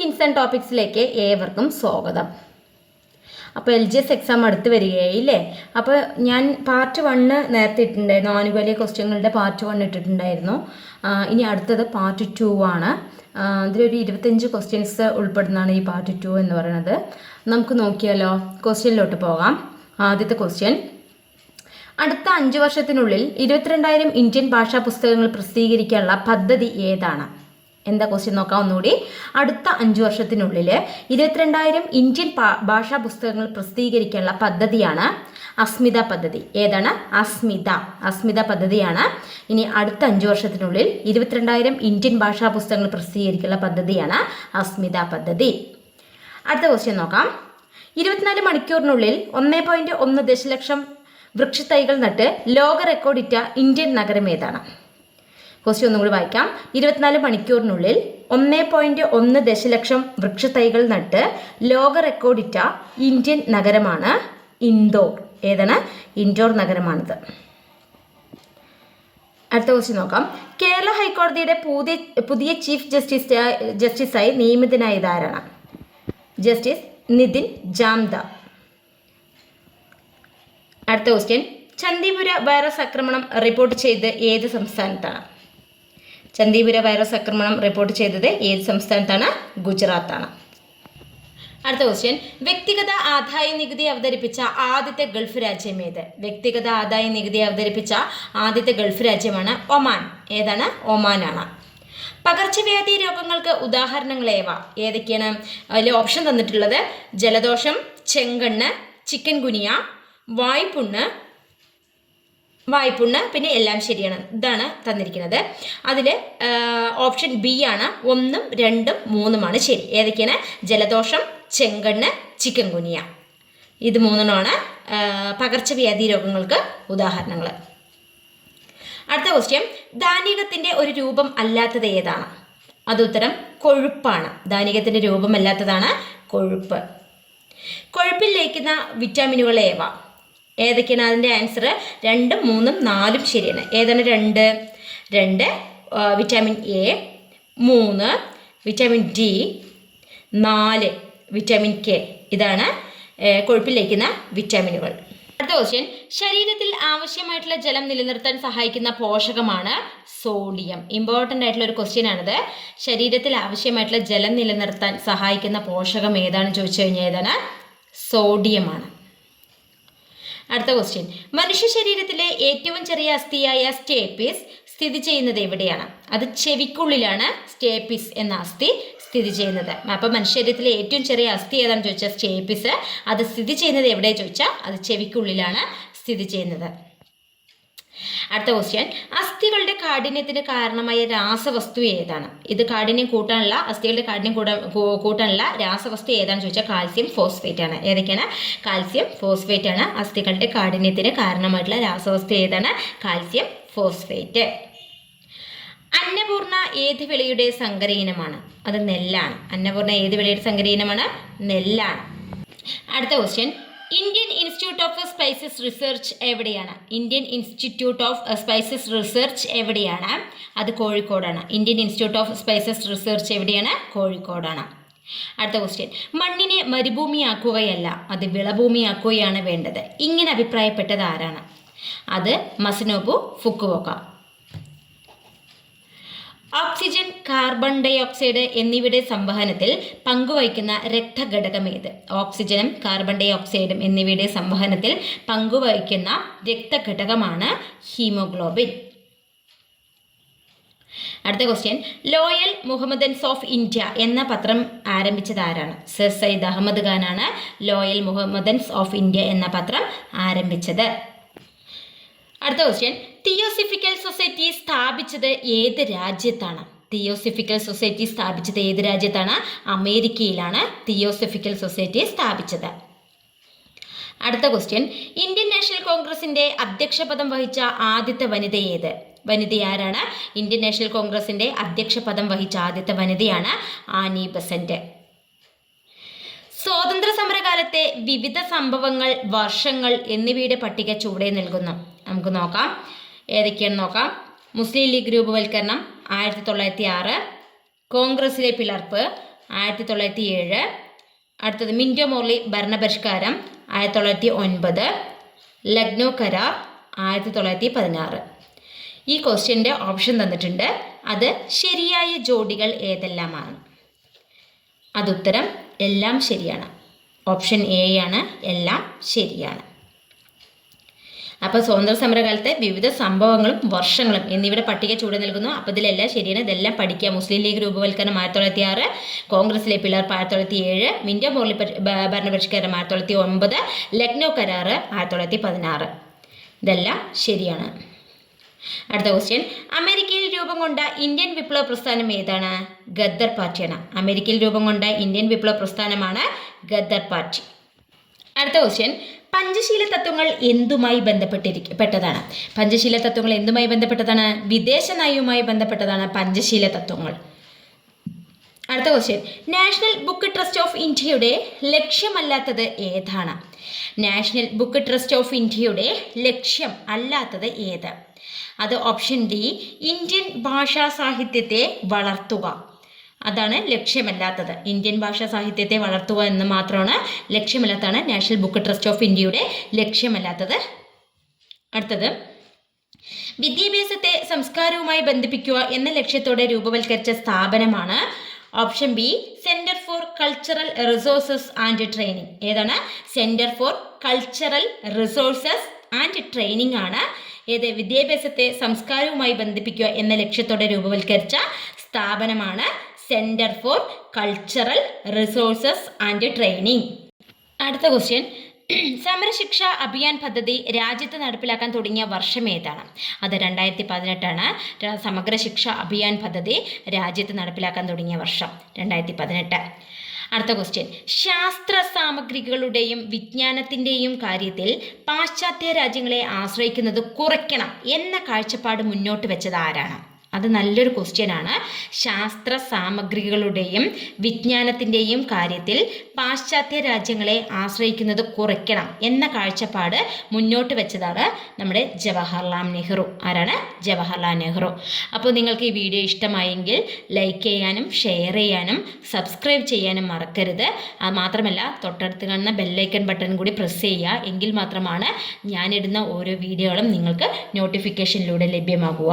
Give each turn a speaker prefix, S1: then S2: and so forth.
S1: Hints and ടോപ്പിക്സിലേക്ക് ഏവർക്കും സ്വാഗതം. അപ്പോൾ LGS എക്സാം അടുത്ത് വരികയായില്ലേ. അപ്പോൾ ഞാൻ പാർട്ട് 1 നേരത്തെ ഇട്ടിട്ടുണ്ടായിരുന്നു. ആനുകാലിക ക്വസ്റ്റ്യങ്ങളുടെ പാർട്ട് 1 ഇട്ടിട്ടുണ്ടായിരുന്നു. ഇനി അടുത്തത് പാർട്ട് 2 ആണ്. ഇതിലൊരു 25 ക്വസ്റ്റ്യൻസ് ഉൾപ്പെടുന്നതാണ് ഈ പാർട്ട് 2 എന്ന് പറയുന്നത്. നമുക്ക് നോക്കിയാലോ, ക്വസ്റ്റ്യനിലോട്ട് പോകാം. ആദ്യത്തെ ക്വസ്റ്റ്യൻ: അടുത്ത 5 വർഷത്തിനുള്ളിൽ 22,000 ഇന്ത്യൻ ഭാഷാ പുസ്തകങ്ങൾ പ്രസിദ്ധീകരിക്കാനുള്ള പദ്ധതി ഏതാണ്? എന്താ ക്വസ്റ്റ്യൻ നോക്കാം ഒന്നുകൂടി. അടുത്ത 5 വർഷത്തിനുള്ളിൽ 22,000 ഇന്ത്യൻ ഭാഷാ പുസ്തകങ്ങൾ പ്രസിദ്ധീകരിക്കാനുള്ള പദ്ധതിയാണ് അസ്മിത പദ്ധതി. ഏതാണ്? അസ്മിത പദ്ധതിയാണ്. ഇനി അടുത്ത 5 വർഷത്തിനുള്ളിൽ 22,000 ഇന്ത്യൻ ഭാഷാ പുസ്തകങ്ങൾ പ്രസിദ്ധീകരിക്കാനുള്ള പദ്ധതിയാണ് അസ്മിത പദ്ധതി. അടുത്ത ക്വസ്റ്റ്യൻ നോക്കാം. 24 മണിക്കൂറിനുള്ളിൽ 1.1 ദശലക്ഷം വൃക്ഷത്തൈകൾ നട്ട് ലോക റെക്കോർഡിറ്റ ഇന്ത്യൻ നഗരം ഏതാണ്? ക്വസ്റ്റ്യൻ ഒന്നും കൂടി വായിക്കാം. 24 മണിക്കൂറിനുള്ളിൽ 1.1 ദശലക്ഷം വൃക്ഷത്തൈകൾ നട്ട് ലോക റെക്കോർഡിറ്റ ഇന്ത്യൻ നഗരമാണ് ഇൻഡോർ. ഏതാണ്? ഇൻഡോർ നഗരമാണിത്. അടുത്ത ക്വസ്റ്റ്യൻ നോക്കാം. കേരള ഹൈക്കോടതിയുടെ പുതിയ ചീഫ് ജസ്റ്റിസായി നിയമിതനായത് ആരാണ്? ജസ്റ്റിസ് നിതിൻ ജാംദാർ. അടുത്ത ക്വസ്റ്റ്യൻ: ചന്ദീപുര വൈറസ് ആക്രമണം റിപ്പോർട്ട് ചെയ്ത് ഏത് സംസ്ഥാനത്താണ്? ചന്ദീപുര വൈറസ് ആക്രമണം റിപ്പോർട്ട് ചെയ്തത് ഏത് സംസ്ഥാനത്താണ്? ഗുജറാത്താണ്. അടുത്ത ക്വസ്റ്റ്യൻ: വ്യക്തിഗത ആദായ നികുതി അവതരിപ്പിച്ച ആദ്യത്തെ ഗൾഫ് രാജ്യം ഏത്? വ്യക്തിഗത ആദായ നികുതി അവതരിപ്പിച്ച ആദ്യത്തെ ഗൾഫ് രാജ്യമാണ് ഒമാൻ. ഏതാണ്? ഒമാനാണ്. പകർച്ചവ്യാധി രോഗങ്ങൾക്ക് ഉദാഹരണങ്ങൾ ഏതൊക്കെയാണ്? അതിൽ ഓപ്ഷൻ തന്നിട്ടുള്ളത് ജലദോഷം, ചെങ്കണ്ണ്, ചിക്കൻ ഗുനിയ, വായ്പുണ്ണ്, പിന്നെ എല്ലാം ശരിയാണ്. ഇതാണ് തന്നിരിക്കുന്നത്. അതിൽ ഓപ്ഷൻ ബി ആണ്. 1, 2, 3 ശരി. ഏതൊക്കെയാണ്? ജലദോഷം, ചെങ്കണ്ണ്, ചിക്കൻ ഗുനിയ. ഇത് 3 പകർച്ചവ്യാധി രോഗങ്ങൾക്ക് ഉദാഹരണങ്ങൾ. അടുത്ത ക്വസ്റ്റ്യൻ: ധാന്യകത്തിൻ്റെ ഒരു രൂപം അല്ലാത്തത് ഏതാണ്? അതുത്തരം കൊഴുപ്പാണ്. ധാന്യകത്തിൻ്റെ രൂപമല്ലാത്തതാണ് കൊഴുപ്പ്. കൊഴുപ്പിൽ ലയിക്കുന്ന വിറ്റാമിനുകൾ ഏതൊക്കെയാണ്? അതിൻ്റെ ആൻസർ 2, 3, 4 ശരിയാണ്. ഏതാണ്? 2 vitamin A, 3 vitamin D, 4 vitamin K. ഇതാണ് കൊഴുപ്പിൽ ലയിക്കുന്ന വിറ്റാമിനുകൾ. അടുത്ത ക്വസ്റ്റ്യൻ: ശരീരത്തിൽ ആവശ്യമായിട്ടുള്ള ജലം നിലനിർത്താൻ സഹായിക്കുന്ന പോഷകമാണ് സോഡിയം. ഇമ്പോർട്ടൻ്റ് ആയിട്ടുള്ള ഒരു ക്വസ്റ്റ്യൻ ആണിത്. ശരീരത്തിൽ ആവശ്യമായിട്ടുള്ള ജലം നിലനിർത്താൻ സഹായിക്കുന്ന പോഷകം ഏതാണെന്ന് ചോദിച്ചു കഴിഞ്ഞാൽ ഏതാണ്? സോഡിയമാണ്. അടുത്ത ക്വസ്റ്റ്യൻ: മനുഷ്യ ശരീരത്തിലെ ഏറ്റവും ചെറിയ അസ്ഥിയായ സ്റ്റേപ്പിസ് സ്ഥിതി ചെയ്യുന്നത് എവിടെയാണ്? അത് ചെവിക്കുള്ളിലാണ് സ്റ്റേപ്പിസ് എന്ന അസ്ഥി സ്ഥിതി ചെയ്യുന്നത്. അപ്പോൾ മനുഷ്യ ശരീരത്തിലെ ഏറ്റവും ചെറിയ അസ്ഥി ഏതാണെന്ന് ചോദിച്ചാൽ സ്റ്റേപ്പിസ്. അത് സ്ഥിതി ചെയ്യുന്നത് എവിടെ ചോദിച്ചാൽ അത് ചെവിക്കുള്ളിലാണ് സ്ഥിതി ചെയ്യുന്നത്. അടുത്ത ക്വസ്റ്റ്യൻ: അസ്ഥികളുടെ കാഠിന്യത്തിന് കാരണമായ രാസവസ്തു ഏതാണ്? ഇത് കാഠിന്യം കൂട്ടാനുള്ള, അസ്ഥികളുടെ കാഠിന്യം കൂട്ടാനുള്ള രാസവസ്തു ഏതാണെന്ന് ചോദിച്ചാൽ കാൽസ്യം ഫോസ്ഫേറ്റ് ആണ്. ഏതൊക്കെയാണ്? കാൽസ്യം ഫോസ്ഫേറ്റ് ആണ് അസ്ഥികളുടെ കാഠിന്യത്തിന് കാരണമായിട്ടുള്ള രാസവസ്തു. ഏതാണ്? Calcium phosphate. അന്നപൂർണ ഏത് വിളയുടെ സങ്കരയിനമാണ്? അത് നെല്ലാണ്. അന്നപൂർണ ഏത് വിളയുടെ സങ്കരയിനമാണ്? നെല്ലാണ്. അടുത്ത question: Indian institute of spices research എവിടെയാണ്? Indian institute of spices research എവിടെയാണ്? അത് കോഴിക്കോടാണ്. Indian institute of spices research എവിടെയാണ്? കോഴിക്കോടാണ്. അടുത്ത ക്വസ്റ്റ്യൻ: മണ്ണിനെ മരുഭൂമിയാക്കുകയല്ല, അത് വിളഭൂമിയാക്കുകയാണ് വേണ്ടത്. ഇങ്ങനെ അഭിപ്രായപ്പെട്ടത് ആരാണ്? അത് Masanobu ഫുക്കുവോക്ക. Oxygen, carbon dye oxide എന്നിവയുടെ സംവഹനത്തിൽ പങ്കുവഹിക്കുന്ന രക്തഘടകം ഏത്? ഓക്സിജനും കാർബൺ ഡൈ ഓക്സൈഡും എന്നിവയുടെ സംവഹനത്തിൽ പങ്കുവഹിക്കുന്ന രക്തഘടകമാണ് ഹീമോഗ്ലോബിൻ. അടുത്ത question: loyal mohammedans of India എന്ന പത്രം ആരംഭിച്ചത് ആരാണ്? സർ സയ്യിദ് അഹമ്മദ് ഖാനാണ് ലോയൽ മുഹമ്മദൻസ് ഓഫ് ഇന്ത്യ എന്ന പത്രം ആരംഭിച്ചത്. അടുത്ത ക്വസ്റ്റ്യൻ: തിയോസഫിക്കൽ സൊസൈറ്റി സ്ഥാപിച്ചത് ഏത് രാജ്യത്താണ്? തിയോസഫിക്കൽ സൊസൈറ്റി സ്ഥാപിച്ചത് ഏത് രാജ്യത്താണ്? അമേരിക്കയിലാണ് തിയോസഫിക്കൽ സൊസൈറ്റി സ്ഥാപിച്ചത്. അടുത്ത ക്വസ്റ്റ്യൻ: ഇന്ത്യൻ നാഷണൽ കോൺഗ്രസിന്റെ അധ്യക്ഷപദം വഹിച്ച ആദ്യത്തെ വനിത ഏത്? വനിത ആരാണ്? ഇന്ത്യൻ നാഷണൽ കോൺഗ്രസിന്റെ അധ്യക്ഷപദം വഹിച്ച ആദ്യത്തെ വനിതയാണ് ആനി ബസന്റ്. സ്വാതന്ത്ര്യ സമരകാലത്തെ വിവിധ സംഭവങ്ങൾ, വർഷങ്ങൾ എന്നിവയുടെ പട്ടിക ചുവടെ നൽകുന്നു. നമുക്ക് നോക്കാം. ഏതൊക്കെയാണെന്ന് നോക്കാം. മുസ്ലിം ലീഗ് രൂപവൽക്കരണം 1906, കോൺഗ്രസിലെ പിളർപ്പ് 1907. അടുത്തത് മിൻറ്റോ മോർലി ഭരണപരിഷ്കാരം 1909. ലക്നൗ കരാർ 1916. ഈ ക്വസ്റ്റ്യൻ്റെ ഓപ്ഷൻ തന്നിട്ടുണ്ട്. അത് ശരിയായ ജോഡികൾ ഏതെല്ലാമാണ്? അതുത്തരം എല്ലാം ശരിയാണ്. ഓപ്ഷൻ എ ആണ്, എല്ലാം ശരിയാണ്. അപ്പോൾ സ്വാതന്ത്ര്യ സമരകാലത്തെ വിവിധ സംഭവങ്ങളും വർഷങ്ങളും എന്നിവയുടെ പട്ടിക ചൂട് നൽകുന്നു. അപ്പോൾ ഇതിലെല്ലാം ശരിയാണ്. ഇതെല്ലാം പഠിക്കുക. മുസ്ലിം ലീഗ് രൂപവൽക്കരണം 1906, കോൺഗ്രസിലെ പിളർപ്പ് 1907, മിൻറ്റോ മോർലി ഭരണപരിഷ്കാരം 1909, ലക്നൗ കരാർ 1916. ഇതെല്ലാം ശരിയാണ്. അടുത്ത ക്വസ്റ്റ്യൻ, അമേരിക്കയിൽ രൂപം കൊണ്ട ഇന്ത്യൻ വിപ്ലവ പ്രസ്ഥാനം ഏതാണ്? ഗദ്ദർ പാർട്ടിയാണ്. അമേരിക്കയിൽ രൂപം കൊണ്ട ഇന്ത്യൻ വിപ്ലവ പ്രസ്ഥാനമാണ് ഗദ്ദർ പാർട്ടി. അടുത്ത ക്വസ്റ്റ്യൻ, പഞ്ചശീല തത്വങ്ങൾ എന്തുമായി ബന്ധപ്പെട്ടതാണ്? പഞ്ചശീല തത്വങ്ങൾ എന്തുമായി ബന്ധപ്പെട്ടതാണ്? വിദേശ നയവുമായി ബന്ധപ്പെട്ടതാണ് പഞ്ചശീല തത്വങ്ങൾ. അടുത്ത question, national book trust of ഇന്ത്യയുടെ ലക്ഷ്യമല്ലാത്തത് ഏതാണ്? നാഷണൽ ബുക്ക് ട്രസ്റ്റ് ഓഫ് ഇന്ത്യയുടെ ലക്ഷ്യം അല്ലാത്തത് ഏത്? അത് ഓപ്ഷൻ ഡി, ഇന്ത്യൻ ഭാഷാ സാഹിത്യത്തെ വളർത്തുക. അതാണ് ലക്ഷ്യമല്ലാത്തത്. ഇന്ത്യൻ ഭാഷാ സാഹിത്യത്തെ വളർത്തുക എന്ന് മാത്രമാണ് ലക്ഷ്യമല്ലാത്തതാണ് നാഷണൽ ബുക്ക് ട്രസ്റ്റ് ഓഫ് ഇന്ത്യയുടെ ലക്ഷ്യമല്ലാത്തത്. അടുത്തത്, വിദ്യാഭ്യാസത്തെ സംസ്കാരവുമായി ബന്ധിപ്പിക്കുക എന്ന ലക്ഷ്യത്തോടെ രൂപവൽക്കരിച്ച സ്ഥാപനമാണ് option B, centre for cultural resources and training. ഏതാണ്? Centre for cultural resources and training ആണ് ഏത്? വിദ്യാഭ്യാസത്തെ സംസ്കാരവുമായി ബന്ധിപ്പിക്കുക എന്ന ലക്ഷ്യത്തോടെ രൂപവൽക്കരിച്ച സ്ഥാപനമാണ് centre for cultural resources and training. അടുത്ത ക്വസ്റ്റ്യൻ, സമരശിക്ഷ അഭിയാൻ പദ്ധതി രാജ്യത്ത് നടപ്പിലാക്കാൻ തുടങ്ങിയ വർഷം ഏതാണ്? അത് 2018 ആണ്. സമഗ്ര ശിക്ഷ അഭിയാൻ പദ്ധതി രാജ്യത്ത് നടപ്പിലാക്കാൻ തുടങ്ങിയ വർഷം 2018. അടുത്ത ക്വസ്റ്റ്യൻ, ശാസ്ത്ര സാമഗ്രികളുടെയും വിജ്ഞാനത്തിൻ്റെയും കാര്യത്തിൽ പാശ്ചാത്യ രാജ്യങ്ങളെ ആശ്രയിക്കുന്നത് കുറയ്ക്കണം എന്ന കാഴ്ചപ്പാട് മുന്നോട്ട് വെച്ചത് ആരാണ്? അത് നല്ലൊരു ക്വസ്റ്റ്യൻ ആണ്. ശാസ്ത്ര സാമഗ്രികളുടെയും വിജ്ഞാനത്തിൻ്റെയും കാര്യത്തിൽ പാശ്ചാത്യ രാജ്യങ്ങളെ ആശ്രയിക്കുന്നത് കുറയ്ക്കണം എന്ന കാഴ്ചപ്പാട് മുന്നോട്ട് വെച്ചതാണ് നമ്മുടെ ജവഹർലാൽ നെഹ്റു. ആരാണ്? ജവഹർലാൽ നെഹ്റു. അപ്പോൾ നിങ്ങൾക്ക് ഈ വീഡിയോ ഇഷ്ടമായെങ്കിൽ ലൈക്ക് ചെയ്യാനും ഷെയർ ചെയ്യാനും സബ്സ്ക്രൈബ് ചെയ്യാനും മറക്കരുത്. അത് മാത്രമല്ല തൊട്ടടുത്ത് കാണുന്ന ബെല്ലൈക്കൺ ബട്ടൺ കൂടി പ്രസ് ചെയ്യുക. എങ്കിൽ മാത്രമാണ് ഞാനിടുന്ന ഓരോ വീഡിയോകളും നിങ്ങൾക്ക് നോട്ടിഫിക്കേഷനിലൂടെ ലഭ്യമാകുക.